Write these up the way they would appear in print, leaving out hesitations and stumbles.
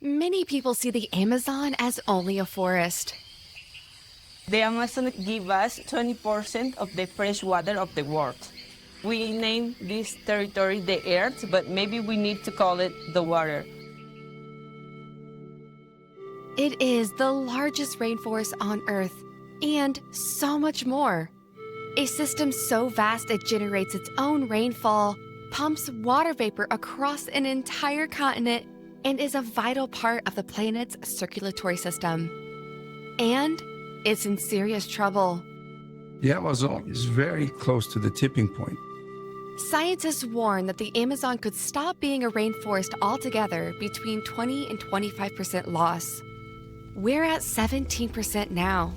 Many people see the Amazon as only a forest. The Amazon gives us 20% of the fresh water of the world. We name this territory the earth, but maybe we need to call it the water. It is the largest rainforest on Earth, and so much more. A system so vast it generates its own rainfall, pumps water vapor across an entire continent, and is a vital part of the planet's circulatory system. And it's in serious trouble. The Amazon is very close to the tipping point. Scientists warn that the Amazon could stop being a rainforest altogether between 20 and 25% loss. We're at 17% now.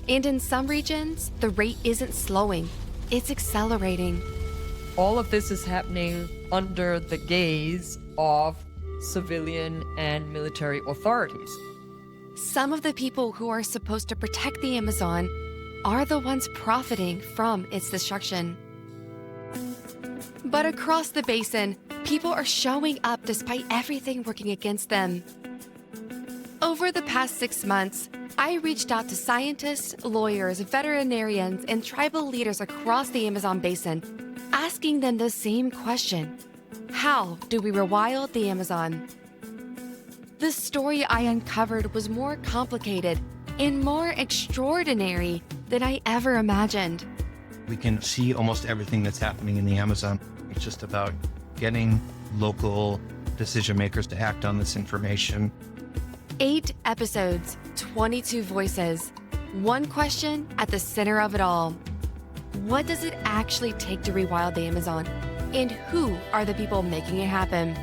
And in some regions, the rate isn't slowing, it's accelerating. All of this is happening under the gaze of civilian and military authorities. Some of the people who are supposed to protect the Amazon are the ones profiting from its destruction. But across the basin, people are showing up despite everything working against them. Over the past 6 months, I reached out to scientists, lawyers, veterinarians, and tribal leaders across the Amazon basin, asking them the same question: how do we rewild the Amazon? The story I uncovered was more complicated and more extraordinary than I ever imagined. We can see almost everything that's happening in the Amazon. It's just about getting local decision makers to act on this information. 8 episodes, 22 voices, one question at the center of it all. What does it actually take to rewild the Amazon? And who are the people making it happen?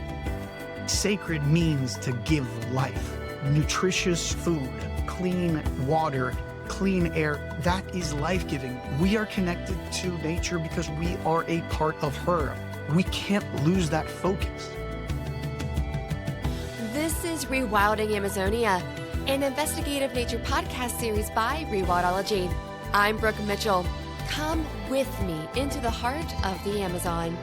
Sacred means to give life. Nutritious food, clean water, clean air, that is life-giving. We are connected to nature because we are a part of her. We can't lose that focus. This is Rewilding Amazonia, an investigative nature podcast series by Rewildology. I'm Brooke Mitchell. Come with me into the heart of the Amazon.